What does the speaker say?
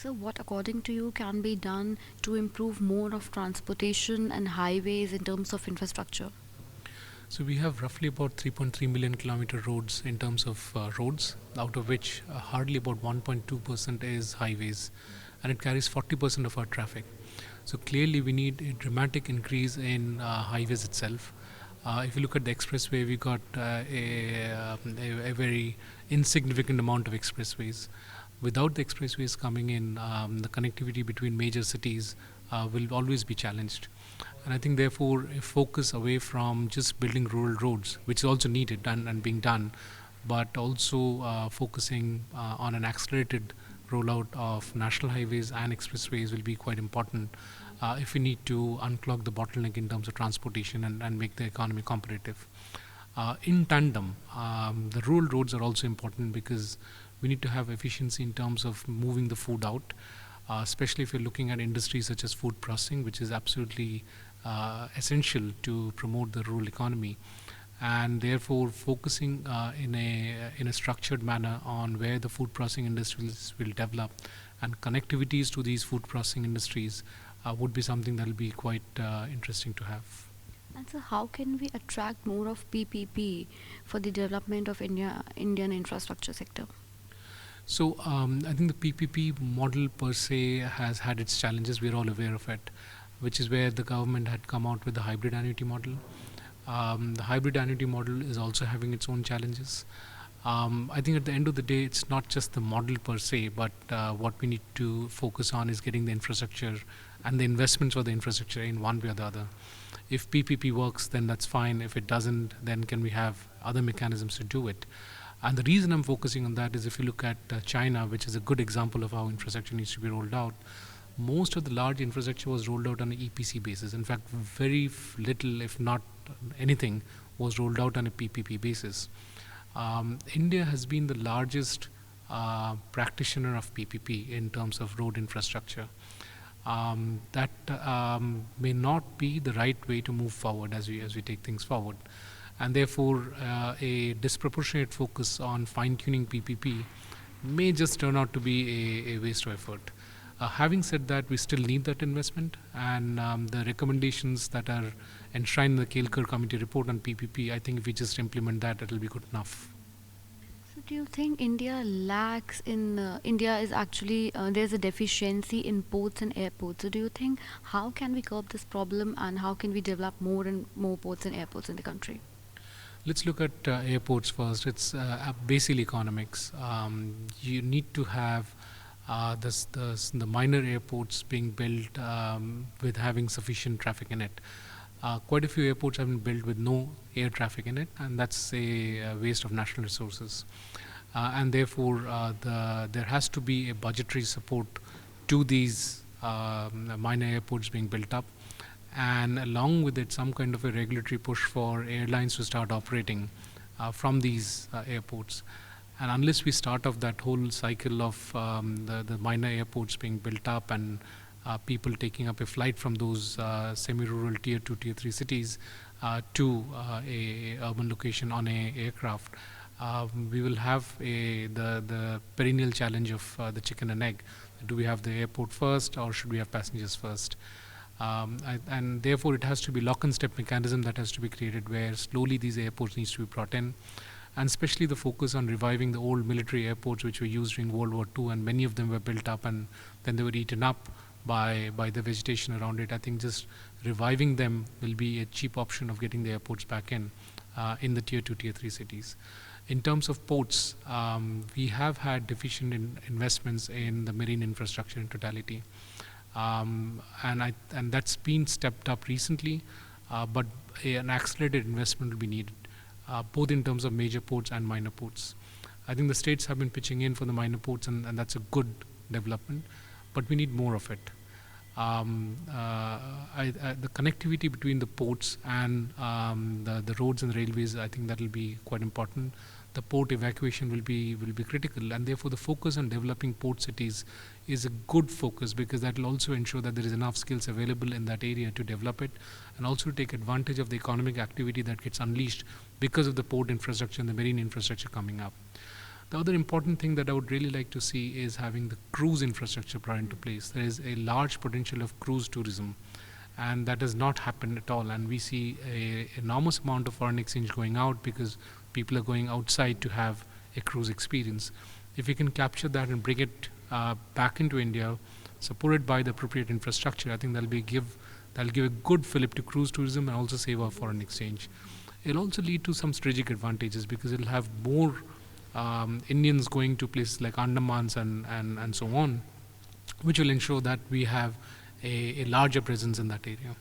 So, what according to you can be done to improve more of transportation and highways in terms of infrastructure? So we have roughly about 3.3 million kilometer roads in terms of roads, out of which hardly about 1.2% is highways, and it carries 40% of our traffic. So clearly, we need a dramatic increase in highways itself. If you look at the expressway, we got a very insignificant amount of expressways. Without the expressways coming in, the connectivity between major cities will always be challenged. And I think, therefore, a focus away from just building rural roads, which is also needed and being done, but also focusing on an accelerated rollout of national highways and expressways will be quite important if we need to unclog the bottleneck in terms of transportation and make the economy competitive. In tandem, the rural roads are also important because we need to have efficiency in terms of moving the food out, especially if you're looking at industries such as food processing, which is absolutely essential to promote the rural economy, and therefore focusing in a structured manner on where the food processing industries will develop and connectivities to these food processing industries would be something that will be quite interesting to have. And so, how can we attract more of PPP for the development of Indian infrastructure sector? So I think the PPP model per se has had its challenges. We're all aware of it, which is where the government had come out with the hybrid annuity model. The hybrid annuity model is also having its own challenges. I think at the end of the day, it's not just the model per se, but what we need to focus on is getting the infrastructure and the investments for the infrastructure in one way or the other. If PPP works, then that's fine. If it doesn't, then can we have other mechanisms to do it? And the reason I'm focusing on that is if you look at China, which is a good example of how infrastructure needs to be rolled out, most of the large infrastructure was rolled out on an EPC basis. In fact, very little, if not anything, was rolled out on a PPP basis. India has been the largest practitioner of PPP in terms of road infrastructure. That may not be the right way to move forward as we take things forward, and therefore a disproportionate focus on fine-tuning PPP may just turn out to be a waste of effort. Having said that, we still need that investment, and the recommendations that are enshrined in the Kelkar Committee report on PPP, I think if we just implement that, it'll be good enough. So, do you think India lacks in India is actually there's a deficiency in ports and airports? So, do you think how can we curb this problem and how can we develop more and more ports and airports in the country? Let's look at airports first. It's basically economics. You need to have the minor airports being built with having sufficient traffic in it. Quite a few airports have been built with no air traffic in it, and that's a waste of national resources. And therefore, there has to be a budgetary support to these minor airports being built up, and along with it, some kind of a regulatory push for airlines to start operating from these airports. And unless we start off that whole cycle of the minor airports being built up and people taking up a flight from those semi-rural tier 2, tier 3 cities to a urban location on a aircraft, we will have the perennial challenge of the chicken and egg. Do we have the airport first or should we have passengers first? And therefore it has to be lock and step mechanism that has to be created where slowly these airports needs to be brought in, and especially the focus on reviving the old military airports which were used during World War II, and many of them were built up and then they were eaten up by the vegetation around it. I think just reviving them will be a cheap option of getting the airports back in the tier 2, tier 3 cities. In terms of ports, we have had deficient investments in the marine infrastructure in totality. And that's been stepped up recently, but an accelerated investment will be needed, both in terms of major ports and minor ports. I think the states have been pitching in for the minor ports, and that's a good development, but we need more of it. The connectivity between the ports and the roads and the railways, I think that will be quite important. The port evacuation will be critical, and therefore the focus on developing port cities is a good focus, because that will also ensure that there is enough skills available in that area to develop it, and also take advantage of the economic activity that gets unleashed because of the port infrastructure and the marine infrastructure coming up. The other important thing that I would really like to see is having the cruise infrastructure brought into place. There is a large potential of cruise tourism, and that has not happened at all. And we see a enormous amount of foreign exchange going out because people are going outside to have a cruise experience. If we can capture that and bring it back into India, supported by the appropriate infrastructure, I think that'll give a good fillip to cruise tourism and also save our foreign exchange. It'll also lead to some strategic advantages because it'll have more Indians going to places like Andamans and so on, which will ensure that we have a larger presence in that area.